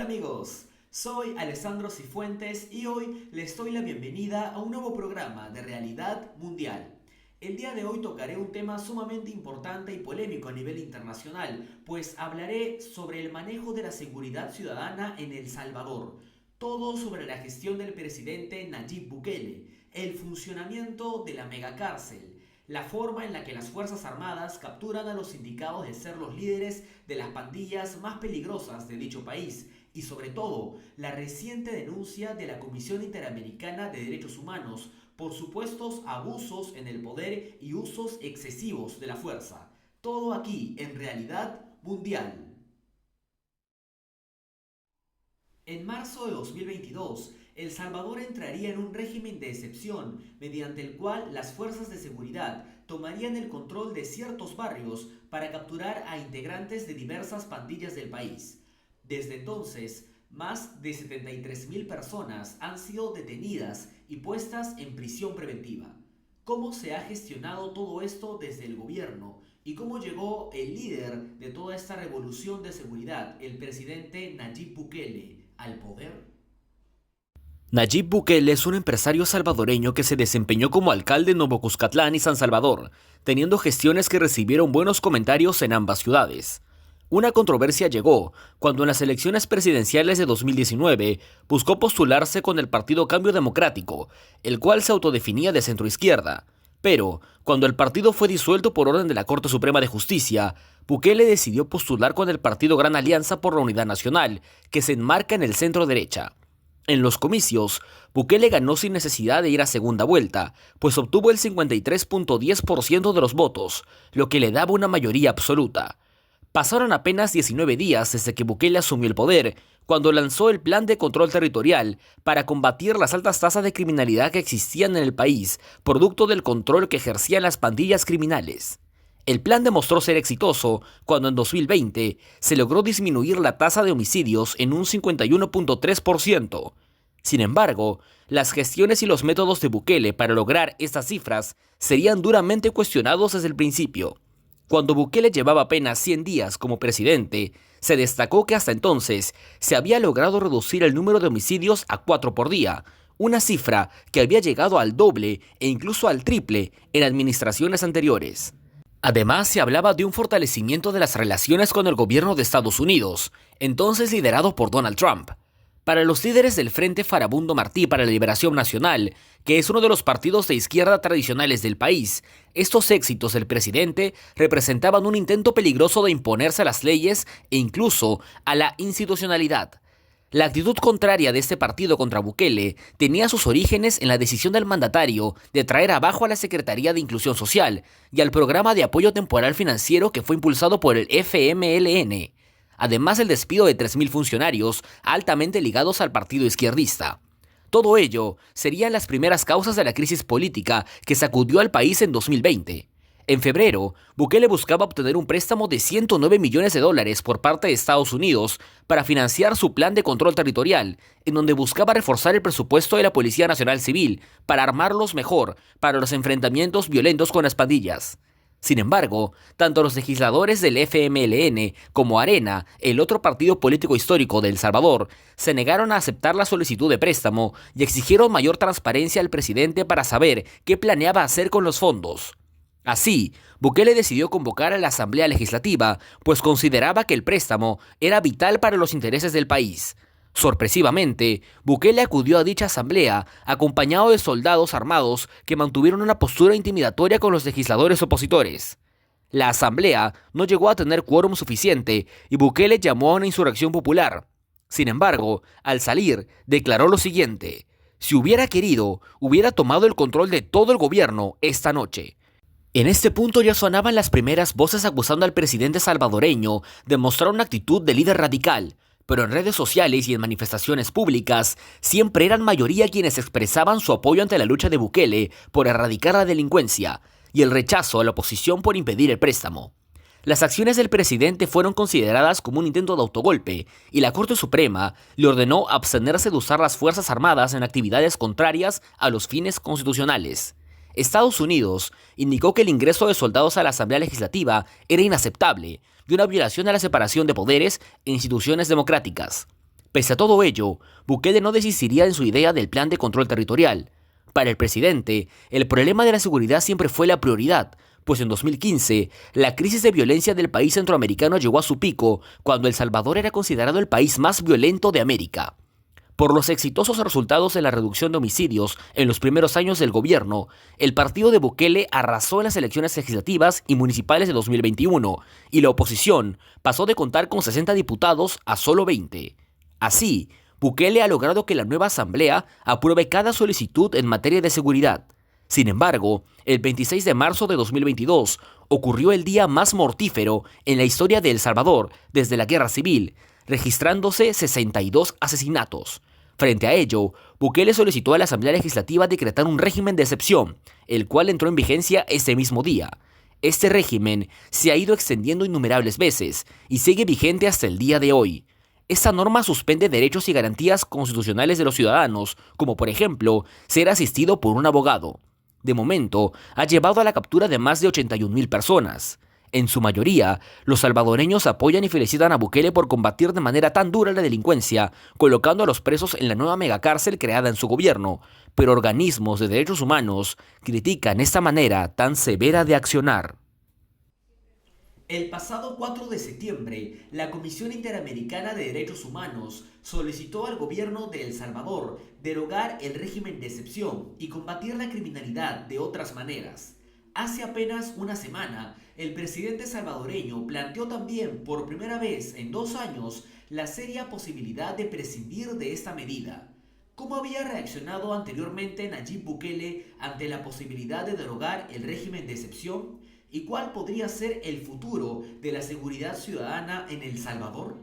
amigos, soy Alessandro Cifuentes y hoy les doy la bienvenida a un nuevo programa de Realidad Mundial. El día de hoy tocaré un tema sumamente importante y polémico a nivel internacional, pues hablaré sobre el manejo de la seguridad ciudadana en El Salvador, todo sobre la gestión del presidente Nayib Bukele, el funcionamiento de la megacárcel, la forma en la que las Fuerzas Armadas capturan a los indicados de ser los líderes de las pandillas más peligrosas de dicho país y sobre todo la reciente denuncia de la Comisión Interamericana de Derechos Humanos por supuestos abusos en el poder y usos excesivos de la fuerza. Todo aquí en Realidad Mundial. En marzo de 2022, El Salvador entraría en un régimen de excepción mediante el cual las fuerzas de seguridad tomarían el control de ciertos barrios para capturar a integrantes de diversas pandillas del país. Desde entonces, más de 73.000 personas han sido detenidas y puestas en prisión preventiva. ¿Cómo se ha gestionado todo esto desde el gobierno? ¿Y cómo llegó el líder de toda esta revolución de seguridad, el presidente Nayib Bukele, al poder? Nayib Bukele es un empresario salvadoreño que se desempeñó como alcalde en Nuevo Cuscatlán y San Salvador, teniendo gestiones que recibieron buenos comentarios en ambas ciudades. Una controversia llegó cuando en las elecciones presidenciales de 2019 buscó postularse con el Partido Cambio Democrático, el cual se autodefinía de centroizquierda. Pero, cuando el partido fue disuelto por orden de la Corte Suprema de Justicia, Bukele decidió postular con el partido Gran Alianza por la Unidad Nacional, que se enmarca en el centro derecha. En los comicios, Bukele ganó sin necesidad de ir a segunda vuelta, pues obtuvo el 53.10% de los votos, lo que le daba una mayoría absoluta. Pasaron apenas 19 días desde que Bukele asumió el poder, cuando lanzó el Plan de Control Territorial para combatir las altas tasas de criminalidad que existían en el país, producto del control que ejercían las pandillas criminales. El plan demostró ser exitoso cuando en 2020 se logró disminuir la tasa de homicidios en un 51.3%. Sin embargo, las gestiones y los métodos de Bukele para lograr estas cifras serían duramente cuestionados desde el principio. Cuando Bukele llevaba apenas 100 días como presidente, se destacó que hasta entonces se había logrado reducir el número de homicidios a 4 por día, una cifra que había llegado al doble e incluso al triple en administraciones anteriores. Además, se hablaba de un fortalecimiento de las relaciones con el gobierno de Estados Unidos, entonces liderado por Donald Trump. Para los líderes del Frente Farabundo Martí para la Liberación Nacional, que es uno de los partidos de izquierda tradicionales del país, estos éxitos del presidente representaban un intento peligroso de imponerse a las leyes e incluso a la institucionalidad. La actitud contraria de este partido contra Bukele tenía sus orígenes en la decisión del mandatario de traer abajo a la Secretaría de Inclusión Social y al programa de apoyo temporal financiero que fue impulsado por el FMLN, además del despido de 3.000 funcionarios altamente ligados al partido izquierdista. Todo ello serían las primeras causas de la crisis política que sacudió al país en 2020. En febrero, Bukele buscaba obtener un préstamo de 109 millones de dólares por parte de Estados Unidos para financiar su plan de control territorial, en donde buscaba reforzar el presupuesto de la Policía Nacional Civil para armarlos mejor para los enfrentamientos violentos con las pandillas. Sin embargo, tanto los legisladores del FMLN como Arena, el otro partido político histórico de El Salvador, se negaron a aceptar la solicitud de préstamo y exigieron mayor transparencia al presidente para saber qué planeaba hacer con los fondos. Así, Bukele decidió convocar a la Asamblea Legislativa, pues consideraba que el préstamo era vital para los intereses del país. Sorpresivamente, Bukele acudió a dicha asamblea acompañado de soldados armados que mantuvieron una postura intimidatoria con los legisladores opositores. La asamblea no llegó a tener quórum suficiente y Bukele llamó a una insurrección popular. Sin embargo, al salir, declaró lo siguiente: si hubiera querido, hubiera tomado el control de todo el gobierno esta noche. En este punto ya sonaban las primeras voces acusando al presidente salvadoreño de mostrar una actitud de líder radical, pero en redes sociales y en manifestaciones públicas siempre eran mayoría quienes expresaban su apoyo ante la lucha de Bukele por erradicar la delincuencia y el rechazo a la oposición por impedir el préstamo. Las acciones del presidente fueron consideradas como un intento de autogolpe y la Corte Suprema le ordenó abstenerse de usar las Fuerzas Armadas en actividades contrarias a los fines constitucionales. Estados Unidos indicó que el ingreso de soldados a la Asamblea Legislativa era inaceptable y una violación a la separación de poderes e instituciones democráticas. Pese a todo ello, Bukele no desistiría en su idea del plan de control territorial. Para el presidente, el problema de la seguridad siempre fue la prioridad, pues en 2015, la crisis de violencia del país centroamericano llegó a su pico cuando El Salvador era considerado el país más violento de América. Por los exitosos resultados en la reducción de homicidios en los primeros años del gobierno, el partido de Bukele arrasó en las elecciones legislativas y municipales de 2021, y la oposición pasó de contar con 60 diputados a solo 20. Así, Bukele ha logrado que la nueva asamblea apruebe cada solicitud en materia de seguridad. Sin embargo, el 26 de marzo de 2022 ocurrió el día más mortífero en la historia de El Salvador desde la Guerra Civil, registrándose 62 asesinatos. Frente a ello, Bukele solicitó a la Asamblea Legislativa decretar un régimen de excepción, el cual entró en vigencia ese mismo día. Este régimen se ha ido extendiendo innumerables veces y sigue vigente hasta el día de hoy. Esta norma suspende derechos y garantías constitucionales de los ciudadanos, como por ejemplo, ser asistido por un abogado. De momento, ha llevado a la captura de más de 81.000 personas. En su mayoría, los salvadoreños apoyan y felicitan a Bukele por combatir de manera tan dura la delincuencia, colocando a los presos en la nueva megacárcel creada en su gobierno, pero organismos de derechos humanos critican esta manera tan severa de accionar. El pasado 4 de septiembre, la Comisión Interamericana de Derechos Humanos solicitó al gobierno de El Salvador derogar el régimen de excepción y combatir la criminalidad de otras maneras. Hace apenas una semana, el presidente salvadoreño planteó también por primera vez en 2 años la seria posibilidad de prescindir de esta medida. ¿Cómo había reaccionado anteriormente Nayib Bukele ante la posibilidad de derogar el régimen de excepción? ¿Y cuál podría ser el futuro de la seguridad ciudadana en El Salvador?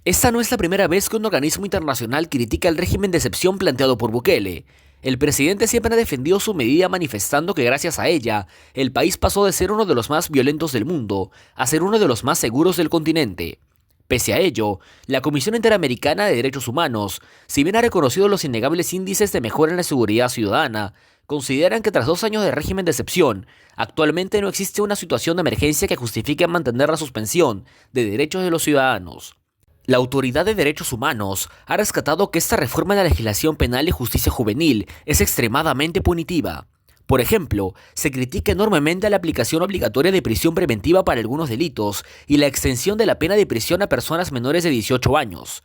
Esta no es la primera vez que un organismo internacional critica el régimen de excepción planteado por Bukele. El presidente siempre ha defendido su medida manifestando que gracias a ella, el país pasó de ser uno de los más violentos del mundo a ser uno de los más seguros del continente. Pese a ello, la Comisión Interamericana de Derechos Humanos, si bien ha reconocido los innegables índices de mejora en la seguridad ciudadana, consideran que tras 2 años de régimen de excepción, actualmente no existe una situación de emergencia que justifique mantener la suspensión de derechos de los ciudadanos. La Autoridad de Derechos Humanos ha rescatado que esta reforma de la legislación penal y justicia juvenil es extremadamente punitiva. Por ejemplo, se critica enormemente la aplicación obligatoria de prisión preventiva para algunos delitos y la extensión de la pena de prisión a personas menores de 18 años.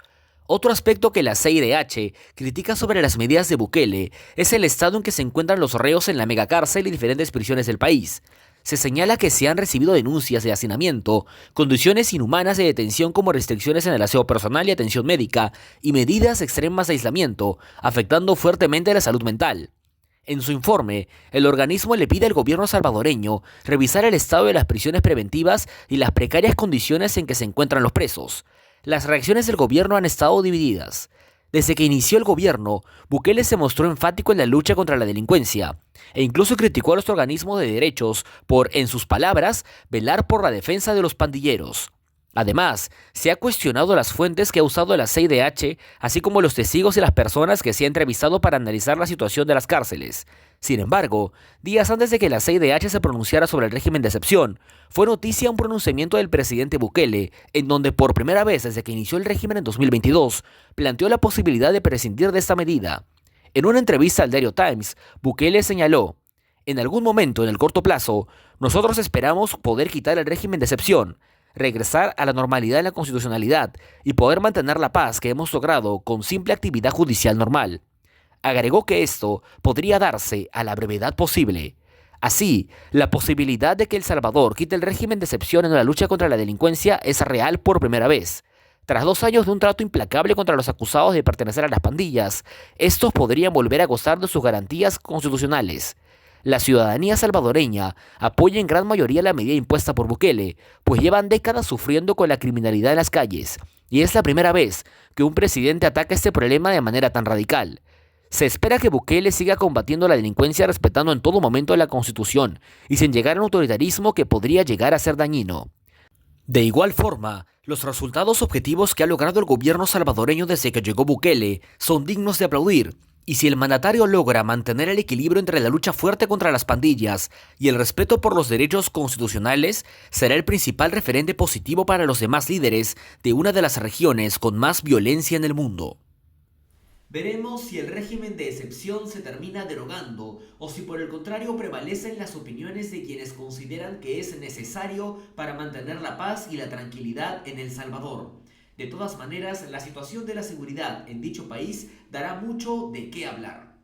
Otro aspecto que la CIDH critica sobre las medidas de Bukele es el estado en que se encuentran los reos en la megacárcel y diferentes prisiones del país. Se señala que se han recibido denuncias de hacinamiento, condiciones inhumanas de detención como restricciones en el aseo personal y atención médica, y medidas extremas de aislamiento, afectando fuertemente la salud mental. En su informe, el organismo le pide al gobierno salvadoreño revisar el estado de las prisiones preventivas y las precarias condiciones en que se encuentran los presos. Las reacciones del gobierno han estado divididas. Desde que inició el gobierno, Bukele se mostró enfático en la lucha contra la delincuencia e incluso criticó a los organismos de derechos por, en sus palabras, velar por la defensa de los pandilleros. Además, se ha cuestionado las fuentes que ha usado la CIDH, así como los testigos y las personas que se ha entrevistado para analizar la situación de las cárceles. Sin embargo, días antes de que la CIDH se pronunciara sobre el régimen de excepción, fue noticia un pronunciamiento del presidente Bukele, en donde por primera vez desde que inició el régimen en 2022, planteó la posibilidad de prescindir de esta medida. En una entrevista al diario Times, Bukele señaló: "En algún momento en el corto plazo, nosotros esperamos poder quitar el régimen de excepción, regresar a la normalidad en la constitucionalidad y poder mantener la paz que hemos logrado con simple actividad judicial normal". Agregó que esto podría darse a la brevedad posible. Así, la posibilidad de que El Salvador quite el régimen de excepción en la lucha contra la delincuencia es real por primera vez. Tras 2 años de un trato implacable contra los acusados de pertenecer a las pandillas, estos podrían volver a gozar de sus garantías constitucionales. La ciudadanía salvadoreña apoya en gran mayoría la medida impuesta por Bukele, pues llevan décadas sufriendo con la criminalidad en las calles, y es la primera vez que un presidente ataca este problema de manera tan radical. Se espera que Bukele siga combatiendo la delincuencia respetando en todo momento la Constitución y sin llegar a un autoritarismo que podría llegar a ser dañino. De igual forma, los resultados objetivos que ha logrado el gobierno salvadoreño desde que llegó Bukele son dignos de aplaudir, Y si el mandatario logra mantener el equilibrio entre la lucha fuerte contra las pandillas y el respeto por los derechos constitucionales, será el principal referente positivo para los demás líderes de una de las regiones con más violencia en el mundo. Veremos si el régimen de excepción se termina derogando o si por el contrario prevalecen las opiniones de quienes consideran que es necesario para mantener la paz y la tranquilidad en El Salvador. De todas maneras, la situación de la seguridad en dicho país dará mucho de qué hablar.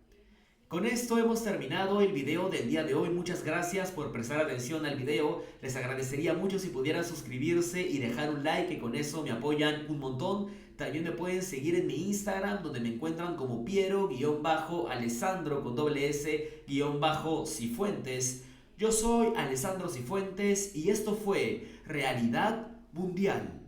Con esto hemos terminado el video del día de hoy. Muchas gracias por prestar atención al video. Les agradecería mucho si pudieran suscribirse y dejar un like, que con eso me apoyan un montón. También me pueden seguir en mi Instagram, donde me encuentran como Piero-Alessandro con doble S-Cifuentes. Yo soy Alessandro Cifuentes y esto fue Realidad Mundial.